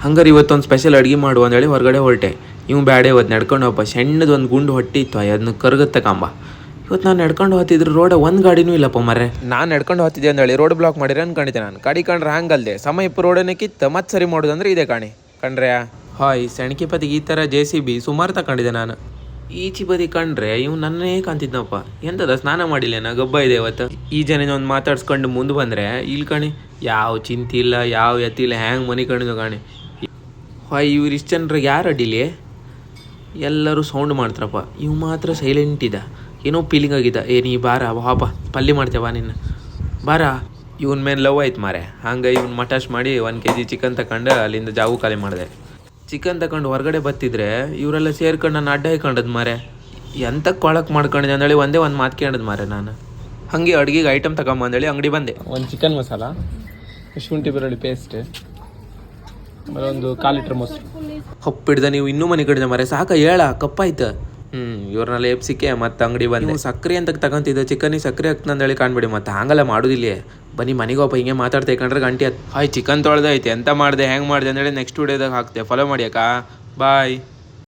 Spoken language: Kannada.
ಹಂಗಾರೆ ಇವತ್ತೊಂದು ಸ್ಪೆಷಲ್ ಅಡುಗೆ ಮಾಡುವ ಅಂದೇಳಿ ಹೊರಗಡೆ ಹೊರಟೆ. ಇವ್ ಬ್ಯಾಡೆ ಇವತ್ತು ನಡ್ಕೊಂಡು ಹೋಗಪ್ಪ, ಸಣ್ಣದು ಒಂದು ಗುಂಡು ಹೊಟ್ಟಿ ಇತ್ತು, ಅದನ್ನ ಕರಗುತ್ತೆ ಕಾಂಬ. ಇವತ್ತು ನಾನು ನಡ್ಕೊಂಡು ಹೋಗ್ತಿದ್ರೆ ರೋಡ ಒಂದು ಗಾಡಿನೂ ಇಲ್ಲಪ್ಪ ಮರ್ರೆ. ನಾನು ನಡ್ಕೊಂಡು ಹೋಗ್ತಿದ್ದೆ ಅಂದೇಳಿ ರೋಡ್ ಬ್ಲಾಕ್ ಮಾಡಿದ್ರೆ ಅನ್ಕೊಂಡಿದ್ದೆ ನಾನು. ಗಾಡಿ ಕಂಡ್ರೆ ಹಂಗಲ್ದೆ ಸಮಯಪ್ಪ ರೋಡನ್ನೇ ಕಿತ್ತ ಮತ್ತೆ ಸರಿ ಮಾಡೋದಂದ್ರೆ ಇದೆ ಕಾಣಿ ಕಂಡ್ರೆ. ಹಾಯ್ ಸೆಣಕಿ ಪತಿಗೆ ಈ ಥರ JCB ಸುಮಾರು ತಗೊಂಡಿದ್ದೆ ನಾನು. ಈಚಿ ಬದಿ ಕಂಡ್ರೆ ಇವ್ ನನ್ನೇ ಕಾಣ್ತಿದ್ನಪ್ಪ. ಎಂತದ ಸ್ನಾನ ಮಾಡಿಲ್ಲೇನ, ಗಬ್ಬ ಇದೆ ಇವತ್ತು. ಈ ಜನ ಒಂದು ಮಾತಾಡ್ಸ್ಕೊಂಡು ಮುಂದೆ ಬಂದರೆ ಇಲ್ಲಿ ಕಾಣಿ ಯಾವ ಚಿಂತೆ ಇಲ್ಲ, ಯಾವ ಎತ್ತಿಲ್ಲ, ಹ್ಯಾಂಗೆ ಮನೆ ಕಣಿದು ಕಾಣಿ. ಹಾಯ್ ಇವ್ರು ಇಷ್ಟು ಜನರಿಗೆ ಯಾರು ಅಡ್ಡಿಲಿ, ಎಲ್ಲರೂ ಸೌಂಡ್ ಮಾಡ್ತಾರಪ್ಪ. ಇವು ಮಾತ್ರ ಸೈಲೆಂಟ್ ಇದ್ದ, ಏನೋ ಫೀಲಿಂಗ್ ಆಗಿದ್ದ. ನೀ ಬಾರ ವಾಪ ಪಲ್ಯ ಮಾಡ್ತೇವ ನಿನ್ನ ಬಾರ. ಇವನ್ ಮೇಲೆ ಲವ್ ಆಯ್ತು ಮಾರೆ. ಹಂಗೆ ಇವ್ನ ಮಟಾಶ್ ಮಾಡಿ 1 kg ಚಿಕನ್ ತಗೊಂಡು ಅಲ್ಲಿಂದ ಜಾವು ಖಾಲಿ ಮಾಡಿದೆ. ಚಿಕನ್ ತಗೊಂಡು ಹೊರಗಡೆ ಬತ್ತಿದ್ರೆ ಇವರೆಲ್ಲ ಸೇರ್ಕೊಂಡು ನಾನು ಅಡ್ಡ ಹಾಕೊಂಡದ್ ಮಾರೆ. ಎಂತಕ್ಕೆ ಕೊಳಕ್ಕೆ ಮಾಡ್ಕೊಂಡಿದ್ದೆ ಅಂದೇಳಿ ಒಂದೇ ಒಂದು ಮಾತು ಕೇಳದ್ ಮಾರೆ ನಾನು. ಹಾಗೆ ಅಡುಗೆಗೆ ಐಟಮ್ ತಗೊಂಬಂದೇಳಿ ಅಂಗಡಿ ಬಂದೆ. ಒಂದು ಚಿಕನ್ ಮಸಾಲ, ಶುಂಠಿ ಬೆಳ್ಳುಳ್ಳಿ ಪೇಸ್ಟ್, ಆಮೇಲೆ ಒಂದು 1/4 ಲೀಟ್ರ್ ಮೊಸರು. ಹೊಪ್ಪಿಡ್ದ ನೀವು ಇನ್ನೂ ಮನೆ ಕಡಿದ ಮಾರೆ, ಸಾಕ ಹೇಳ ಕಪ್ಪಾಯ್ತು. ಇವ್ರನ್ನೆಲ್ಲ ಎಪ್ಸಿಕೆ ಮತ್ತೆ ಅಂಗಡಿ ಬಂದು ಸಕ್ಕರೆ ಅಂತ ತಗೊಂತಿದ್ದೆ. ಚಿಕನಿಗೆ ಸಕ್ಕರೆ ಹಾಕ್ತಂದೇಳಿ ಕಾಣ್ಬೇಡಿ, ಮತ್ತೆ ಹಂಗಲ್ಲ ಮಾಡೋದಿಲ್ಲ. ಬನ್ನಿ ಮನೆಗೋಪ ಹಿಂಗೆ ಮಾತಾಡ್ತಾ ಕಂಡ್ರೆ ಗಂಟೆ ಹಾಯ್ ಚಿಕನ್ ತೊಳೆದೈತೆ ಎಂತ ಮಾಡಿದೆ ಹೆಂಗೆ ಮಾಡಿದೆ ಅಂದೇಳಿ ನೆಕ್ಸ್ಟ್ ವಿಡಿಯೋದಾಗ ಹಾಕ್ತೆ. ಫಾಲೋ ಮಾಡಿ ಅಕ್ಕ, ಬಾಯ್.